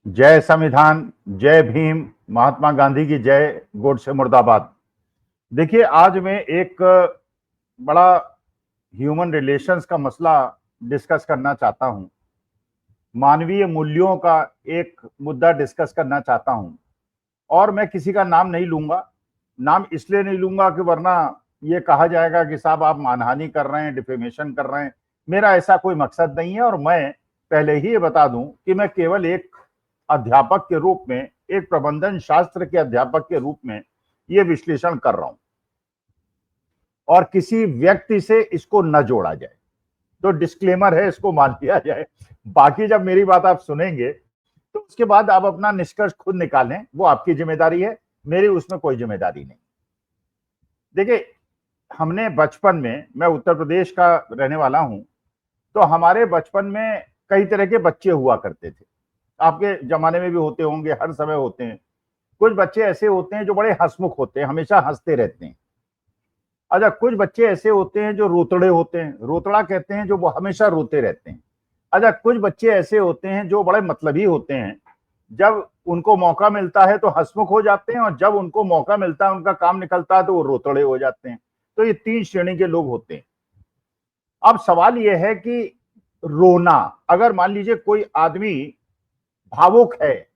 जय संविधान, जय भीम, महात्मा गांधी की जय, गोडसे मुर्दाबाद। देखिए, आज मैं एक बड़ा ह्यूमन रिलेशंस का मसला डिस्कस करना चाहता हूं। मानवीय मूल्यों का एक मुद्दा डिस्कस करना चाहता हूं और मैं किसी का नाम नहीं लूंगा। नाम इसलिए नहीं लूंगा कि वरना ये कहा जाएगा कि साहब आप मानहानि कर रहे हैं, डिफेमेशन कर रहे हैं। मेरा ऐसा कोई मकसद नहीं है और मैं पहले ही ये बता दूं कि मैं केवल एक अध्यापक के रूप में, एक प्रबंधन शास्त्र के अध्यापक के रूप में ये विश्लेषण कर रहा हूं और किसी व्यक्ति से इसको न जोड़ा जाए। तो डिस्क्लेमर है, इसको मान लिया जाए। बाकी जब मेरी बात आप सुनेंगे तो उसके बाद आप अपना निष्कर्ष खुद निकालें, वो आपकी जिम्मेदारी है, मेरी उसमें कोई जिम्मेदारी नहीं। देखिए, हमने बचपन में, मैं उत्तर प्रदेश का रहने वाला हूं, तो हमारे बचपन में कई तरह के बच्चे हुआ करते थे। आपके जमाने में भी होते होंगे, हर समय होते हैं। कुछ बच्चे ऐसे होते हैं जो बड़े हंसमुख होते हैं, हमेशा हंसते रहते हैं। अच्छा, कुछ बच्चे ऐसे होते हैं जो रोतड़े होते हैं, रोतड़ा कहते हैं, जो वो हमेशा रोते रहते हैं। अच्छा, कुछ बच्चे ऐसे होते हैं जो बड़े मतलबी होते हैं, जब उनको मौका मिलता है तो हंसमुख हो जाते हैं और जब उनको मौका मिलता है, उनका काम निकलता है तो वो रोतड़े हो जाते हैं। तो ये तीन श्रेणी के लोग होते हैं। अब सवाल ये है कि रोना, अगर मान लीजिए कोई आदमी भावुक है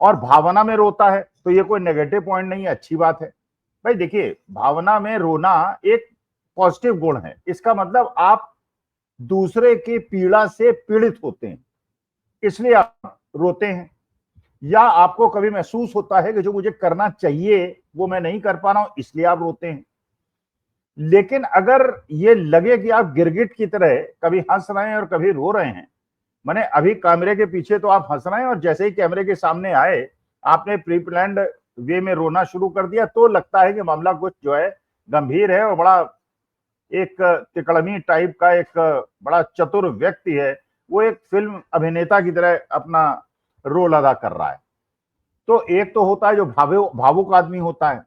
और भावना में रोता है तो ये कोई नेगेटिव पॉइंट नहीं है, अच्छी बात है। भाई देखिए, भावना में रोना एक पॉजिटिव गुण है। इसका मतलब आप दूसरे की पीड़ा से पीड़ित होते हैं, इसलिए आप रोते हैं। या आपको कभी महसूस होता है कि जो मुझे करना चाहिए वो मैं नहीं कर पा रहा हूं, इसलिए आप रोते हैं। लेकिन अगर ये लगे कि आप गिरगिट की तरह कभी हंस रहे हैं और कभी रो रहे हैं, माने अभी कैमरे के पीछे तो आप हंस रहे हैं और जैसे ही कैमरे के सामने आए आपने प्री प्लान्ड वे में रोना शुरू कर दिया, तो लगता है कि मामला कुछ जो है गंभीर है और बड़ा एक तिकड़मी टाइप का एक बड़ा चतुर व्यक्ति है, वो एक फिल्म अभिनेता की तरह अपना रोल अदा कर रहा है। तो एक तो होता है जो भावुक आदमी होता है,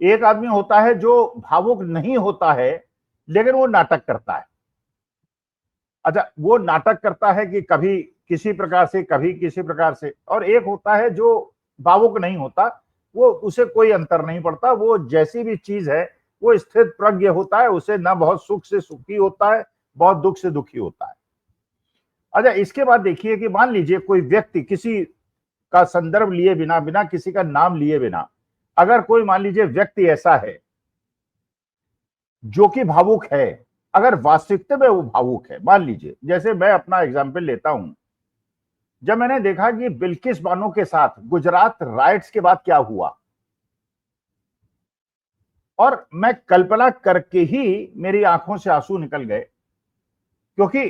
एक आदमी होता है जो भावुक नहीं होता है लेकिन वो नाटक करता है। अच्छा, वो नाटक करता है कि कभी किसी प्रकार से, कभी किसी प्रकार से। और एक होता है जो भावुक नहीं होता, वो उसे कोई अंतर नहीं पड़ता, वो जैसी भी चीज है वो स्थित प्रज्ञ होता है, उसे ना बहुत सुख से सुखी होता है, बहुत दुख से दुखी होता है। अच्छा, इसके बाद देखिए कि मान लीजिए कोई व्यक्ति, किसी का संदर्भ लिए बिना, बिना किसी का नाम लिए बिना, अगर कोई मान लीजिए व्यक्ति ऐसा है जो कि भावुक है, अगर वास्तविकता में वो भावुक है, मान लीजिए जैसे मैं अपना एग्जाम्पल लेता हूं, जब मैंने देखा कि बिल्किस बानो के साथ गुजरात राइट्स के बाद क्या हुआ, और मैं कल्पना करके ही मेरी आंखों से आंसू निकल गए। क्योंकि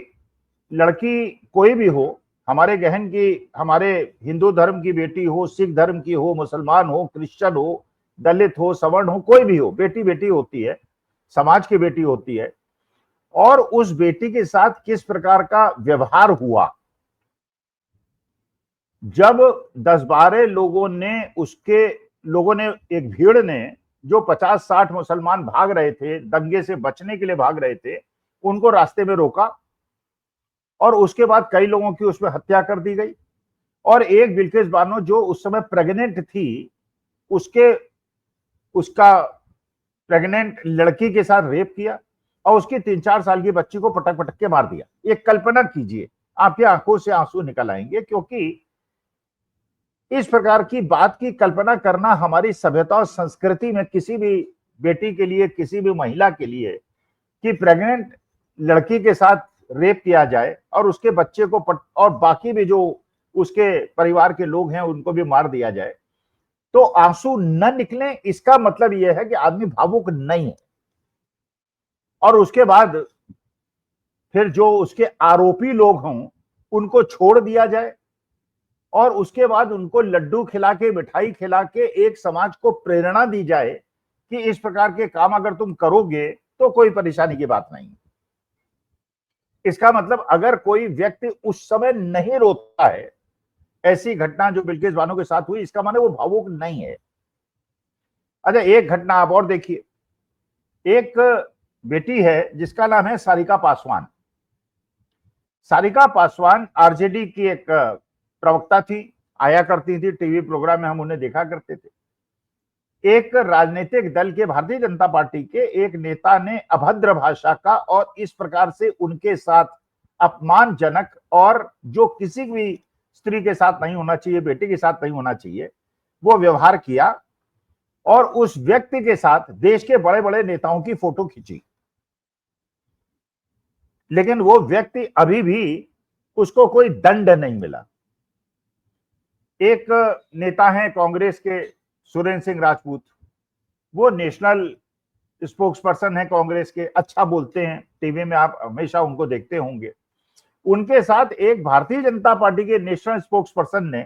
लड़की कोई भी हो, हमारे गहन की, हमारे हिंदू धर्म की बेटी हो, सिख धर्म की हो, मुसलमान हो, क्रिश्चियन हो, दलित हो, सवर्ण हो, कोई भी हो, बेटी बेटी होती है, समाज की बेटी होती है। और उस बेटी के साथ किस प्रकार का व्यवहार हुआ, जब 10-12 लोगों ने, एक भीड़ ने, जो 50-60 मुसलमान भाग रहे थे, दंगे से बचने के लिए भाग रहे थे, उनको रास्ते में रोका और उसके बाद कई लोगों की उसमें हत्या कर दी गई। और एक बिल्किस बानो जो उस समय प्रेग्नेंट थी, उसके उसका प्रेग्नेंट लड़की के साथ रेप किया और उसकी 3-4 साल की बच्ची को पटक पटक के मार दिया। ये कल्पना कीजिए, आपकी आंखों से आंसू निकल आएंगे। क्योंकि इस प्रकार की बात की कल्पना करना हमारी सभ्यता और संस्कृति में किसी भी बेटी के लिए, किसी भी महिला के लिए, कि प्रेग्नेंट लड़की के साथ रेप किया जाए और उसके बच्चे को और बाकी भी जो उसके परिवार के लोग हैं उनको भी मार दिया जाए, तो आंसू न निकले, इसका मतलब यह है कि आदमी भावुक नहीं है। और उसके बाद फिर जो उसके आरोपी लोग हों उनको छोड़ दिया जाए और उसके बाद उनको लड्डू खिला के, मिठाई खिला के एक समाज को प्रेरणा दी जाए कि इस प्रकार के काम अगर तुम करोगे तो कोई परेशानी की बात नहीं। इसका मतलब अगर कोई व्यक्ति उस समय नहीं रोता है, ऐसी घटना जो बिल्किस बानो के साथ हुई, इसका मतलब वो भावुक नहीं है। अच्छा, एक घटना आप और देखिए। एक बेटी है जिसका नाम है सारिका पासवान। सारिका पासवान आरजेडी की एक प्रवक्ता थी, आया करती थी टीवी प्रोग्राम में, हम उन्हें देखा करते थे। एक राजनीतिक दल के, भारतीय जनता पार्टी के एक नेता ने अभद्र भाषा का और इस प्रकार से उनके साथ अपमानजनक और जो किसी भी स्त्री के साथ नहीं होना चाहिए, बेटी के साथ नहीं होना चाहिए, वो व्यवहार किया और उस व्यक्ति के साथ देश के बड़े बड़े नेताओं की फोटो खींची। लेकिन वो व्यक्ति अभी भी, उसको कोई दंड नहीं मिला। एक नेता हैं कांग्रेस के, सुरेंद्र सिंह राजपूत, वो नेशनल स्पोक्स पर्सन है कांग्रेस के, अच्छा बोलते हैं, टीवी में आप हमेशा उनको देखते होंगे। उनके साथ एक भारतीय जनता पार्टी के नेशनल स्पोक्स पर्सन ने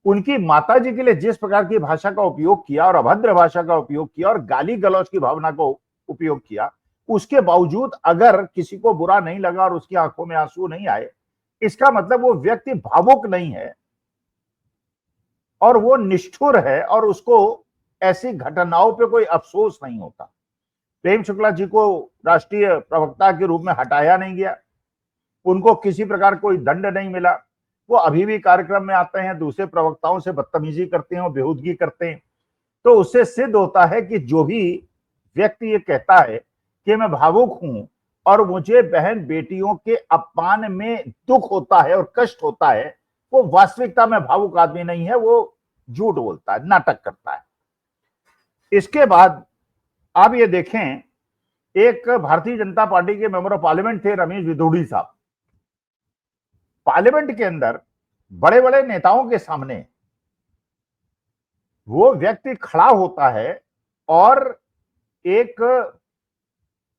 उनकी माताजी के लिए जिस प्रकार की भाषा का उपयोग किया और अभद्र भाषा का उपयोग किया और गाली गलौज की भावना को उपयोग किया, उसके बावजूद अगर किसी को बुरा नहीं लगा और उसकी आंखों में आंसू नहीं आए, इसका मतलब वो व्यक्ति भावुक नहीं है और वो निष्ठुर है और उसको ऐसी घटनाओं पे कोई अफसोस नहीं होता। प्रेम शुक्ला जी को राष्ट्रीय प्रवक्ता के रूप में हटाया नहीं गया, उनको किसी प्रकार कोई दंड नहीं मिला, वो अभी भी कार्यक्रम में आते हैं, दूसरे प्रवक्ताओं से बदतमीजी करते हैं और बेहूदगी करते हैं। तो उससे सिद्ध होता है कि जो भी व्यक्ति ये कहता है कि मैं भावुक हूं और मुझे बहन बेटियों के अपमान में दुख होता है और कष्ट होता है, वो वास्तविकता में भावुक आदमी नहीं है, वो झूठ बोलता है, नाटक करता है। इसके बाद आप ये देखें, एक भारतीय जनता पार्टी के मेंबर ऑफ पार्लियामेंट थे रमेश विधोड़ी साहब। पार्लियामेंट के अंदर बड़े बड़े नेताओं के सामने वो व्यक्ति खड़ा होता है और एक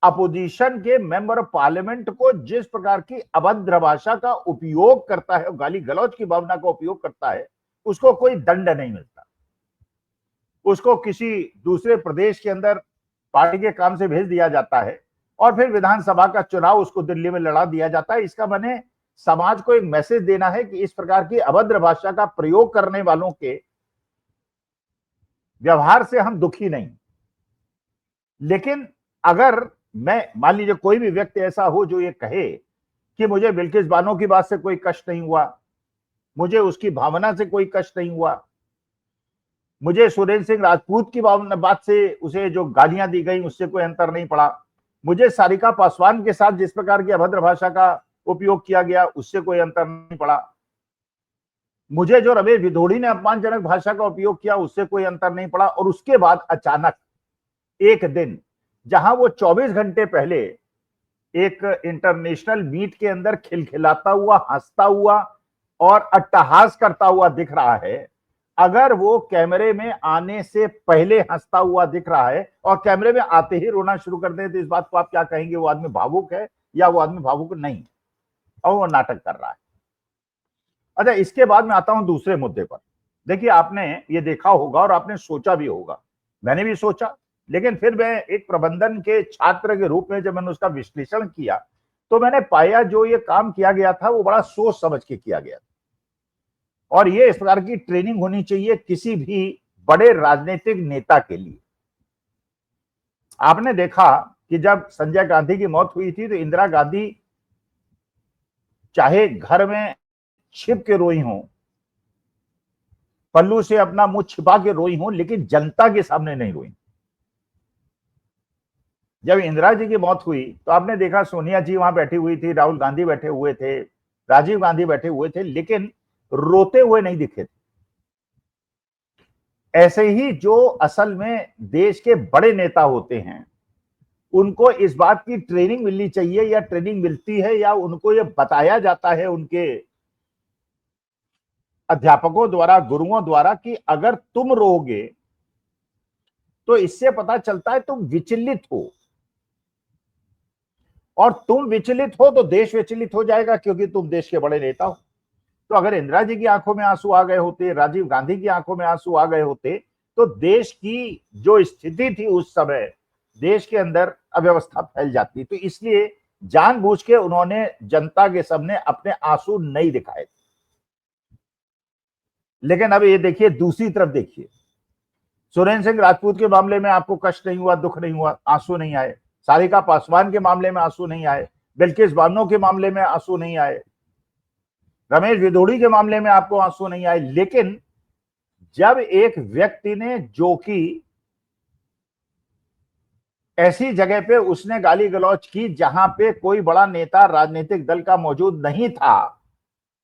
अपोजिशन के मेंबर ऑफ पार्लियामेंट को जिस प्रकार की अभद्र भाषा का उपयोग करता है, गाली गलौज की भावना का उपयोग करता है, उसको कोई दंड नहीं मिलता। उसको किसी दूसरे प्रदेश के अंदर पार्टी के काम से भेज दिया जाता है और फिर विधानसभा का चुनाव उसको दिल्ली में लड़ा दिया जाता है। इसका मैंने समाज को एक मैसेज देना है कि इस प्रकार की अभद्र भाषा का प्रयोग करने वालों के व्यवहार से हम दुखी नहीं। लेकिन अगर मैं, मान लीजिए कोई भी व्यक्ति ऐसा हो जो ये कहे कि मुझे बिल्किस बानो की बात से कोई कष्ट नहीं हुआ, मुझे उसकी भावना से कोई कष्ट नहीं हुआ, मुझे सुरेंद्र सिंह राजपूत की बात से उसे जो गालियां दी गई उससे कोई अंतर नहीं पड़ा, मुझे सारिका पासवान के साथ जिस प्रकार की अभद्र भाषा का उपयोग किया गया उससे कोई अंतर नहीं पड़ा, मुझे जो रमेश विधोड़ी ने अपमानजनक भाषा का उपयोग किया उससे कोई अंतर नहीं पड़ा। और उसके बाद अचानक एक दिन, जहां वो 24 घंटे पहले एक इंटरनेशनल मीट के अंदर खिलखिलाता हुआ, हंसता हुआ और अट्टहास करता हुआ दिख रहा है, अगर वो कैमरे में आने से पहले हंसता हुआ दिख रहा है और कैमरे में आते ही रोना शुरू कर दे, तो इस बात को आप क्या कहेंगे? वो आदमी भावुक है या वो आदमी भावुक नहीं, और वो नाटक कर रहा है। अच्छा, इसके बाद मैं आता हूं दूसरे मुद्दे पर। देखिए, आपने ये देखा होगा और आपने सोचा भी होगा, मैंने भी सोचा, लेकिन फिर मैं एक प्रबंधन के छात्र के रूप में जब मैंने उसका विश्लेषण किया तो मैंने पाया जो ये काम किया गया था वो बड़ा सोच समझ के किया गया था। और ये इस प्रकार की ट्रेनिंग होनी चाहिए किसी भी बड़े राजनीतिक नेता के लिए। आपने देखा कि जब संजय गांधी की मौत हुई थी तो इंदिरा गांधी चाहे घर में छिप के रोई हो, पल्लू से अपना मुंह छिपा के रोई हो, लेकिन जनता के सामने नहीं रोई। जब इंदिरा जी की मौत हुई तो आपने देखा सोनिया जी वहां बैठी हुई थी, राहुल गांधी बैठे हुए थे, राजीव गांधी बैठे हुए थे, लेकिन रोते हुए नहीं दिखे थे। ऐसे ही जो असल में देश के बड़े नेता होते हैं उनको इस बात की ट्रेनिंग मिलनी चाहिए, या ट्रेनिंग मिलती है या उनको ये बताया जाता है उनके अध्यापकों द्वारा, गुरुओं द्वारा, कि अगर तुम रोगे तो इससे पता चलता है तुम विचलित हो, और तुम विचलित हो तो देश विचलित हो जाएगा, क्योंकि तुम देश के बड़े नेता हो। तो अगर इंदिरा जी की आंखों में आंसू आ गए होते, राजीव गांधी की आंखों में आंसू आ गए होते, तो देश की जो स्थिति थी उस समय, देश के अंदर अव्यवस्था फैल जाती। तो इसलिए जानबूझ के उन्होंने जनता के सामने अपने आंसू नहीं दिखाए थे। लेकिन अब ये देखिए, दूसरी तरफ देखिए, सुरेंद्र सिंह राजपूत के मामले में आपको कष्ट नहीं हुआ, दुख नहीं हुआ, आंसू नहीं आए। सारिका पासवान के मामले में आंसू नहीं आए, बिल्किस बानो के मामले में आंसू नहीं आए। रमेश भिदोड़ी के मामले में आपको आंसू नहीं आए, लेकिन जब एक व्यक्ति ने, जो कि ऐसी जगह पे उसने गाली गलौज की जहां पे कोई बड़ा नेता राजनीतिक दल का मौजूद नहीं था,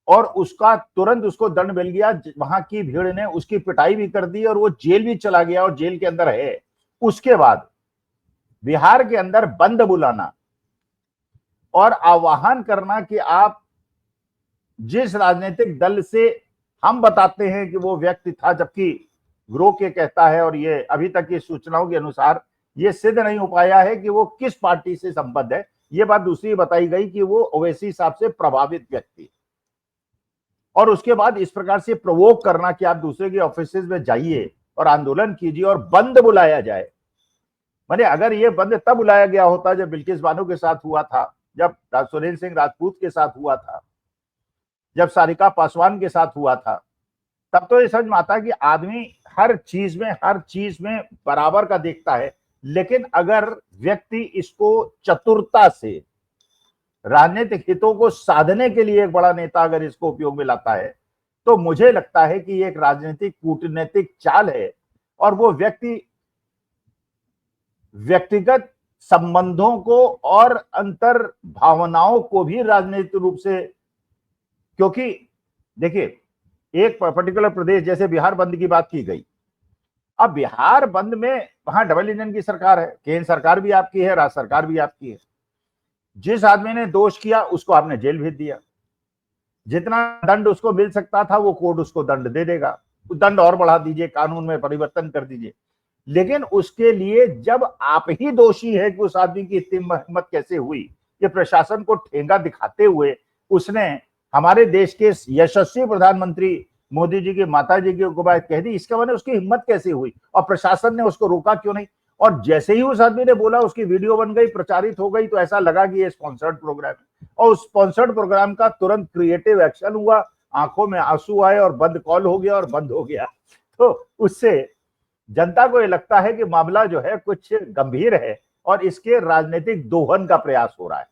और उसका तुरंत उसको दंड मिल गया, वहां की भीड़ ने उसकी पिटाई भी कर दी और वो जेल भी चला गया और जेल के अंदर है। उसके बाद बिहार के अंदर बंद बुलाना और आह्वान करना कि आप जिस राजनीतिक दल से हम बताते हैं कि वो व्यक्ति था, जबकि गिरोह के कहता है, और ये अभी तक की सूचनाओं के अनुसार ये सिद्ध नहीं हो पाया है कि वो किस पार्टी से संबद्ध है। ये बात दूसरी बताई गई कि वो ओवैसी साहब से प्रभावित व्यक्ति, और उसके बाद इस प्रकार से प्रोवोक करना कि आप दूसरे के ऑफिस में जाइए और आंदोलन कीजिए और बंद बुलाया जाए। माने अगर ये बंद तब बुलाया गया होता जब बिल्किस बानो के साथ हुआ था, जब सुरेंद्र सिंह राजपूत के साथ हुआ था, जब सारिका पासवान के साथ हुआ था, तब तो ये समझ में आता है कि आदमी हर चीज में बराबर का देखता है। लेकिन अगर व्यक्ति इसको चतुरता से राजनीतिक हितों को साधने के लिए एक बड़ा नेता अगर इसको उपयोग में लाता है, तो मुझे लगता है कि ये एक राजनीतिक कूटनीतिक चाल है, और वो व्यक्तिगत संबंधों को और अंतर भावनाओं को भी राजनीतिक रूप से, क्योंकि देखिए एक पर्टिकुलर प्रदेश जैसे बिहार बंद की बात की गई, अब बिहार बंद में वहां डबल इंजन की सरकार है, केंद्र सरकार भी आपकी है, राज्य सरकार भी आपकी है। जिस आदमी ने दोष किया उसको आपने जेल भेज दिया, जितना दंड उसको मिल सकता था वो कोर्ट उसको दंड दे देगा, दंड और बढ़ा दीजिए, कानून में परिवर्तन कर दीजिए। लेकिन उसके लिए जब आप ही दोषी है कि उस आदमी की इतनी हिम्मत कैसे हुई, ये प्रशासन को ठेंगा दिखाते हुए उसने हमारे देश के यशस्वी प्रधानमंत्री मोदी जी की माता जी की बात कह दी, इसका मैंने उसकी हिम्मत कैसे हुई और प्रशासन ने उसको रोका क्यों नहीं। और जैसे ही उस आदमी ने बोला उसकी वीडियो बन गई, प्रचारित हो गई, तो ऐसा लगा कि ये स्पॉन्सर्ड प्रोग्राम है, और उस स्पॉन्सर्ड प्रोग्राम का तुरंत क्रिएटिव एक्शन हुआ, आंखों में आंसू आए और बंद कॉल हो गया और बंद हो गया। तो उससे जनता को ये लगता है कि मामला जो है कुछ गंभीर है और इसके राजनीतिक दोहन का प्रयास हो रहा है।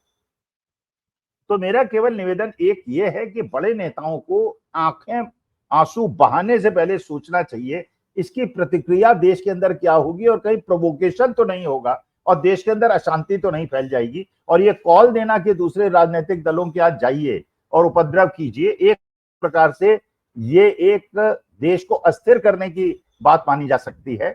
तो मेरा केवल निवेदन एक ये है कि बड़े नेताओं को आंखें आंसू बहाने से पहले सोचना चाहिए इसकी प्रतिक्रिया देश के अंदर क्या होगी, और कहीं प्रोवोकेशन तो नहीं होगा और देश के अंदर अशांति तो नहीं फैल जाएगी। और ये कॉल देना कि दूसरे राजनीतिक दलों के यहाँ जाइए और उपद्रव कीजिए, एक प्रकार से ये एक देश को अस्थिर करने की बात मानी जा सकती है।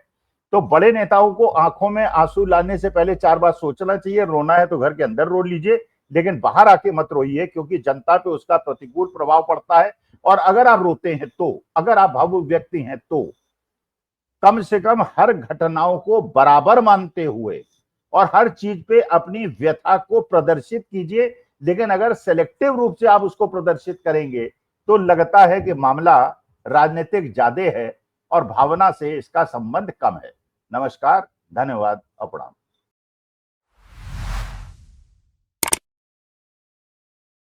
तो बड़े नेताओं को आंखों में आंसू लाने से पहले 4 बार सोचना चाहिए। रोना है तो घर के अंदर रो लीजिए, लेकिन बाहर आके मत रोइए, क्योंकि जनता पे उसका प्रतिकूल प्रभाव पड़ता है। और अगर आप रोते हैं तो, अगर आप भावुक व्यक्ति हैं तो कम से कम हर घटनाओं को बराबर मानते हुए और हर चीज पे अपनी व्यथा को प्रदर्शित कीजिए। लेकिन अगर सेलेक्टिव रूप से आप उसको प्रदर्शित करेंगे तो लगता है कि मामला राजनीतिक ज्यादा है और भावना से इसका संबंध कम है। नमस्कार, धन्यवाद और प्रणाम।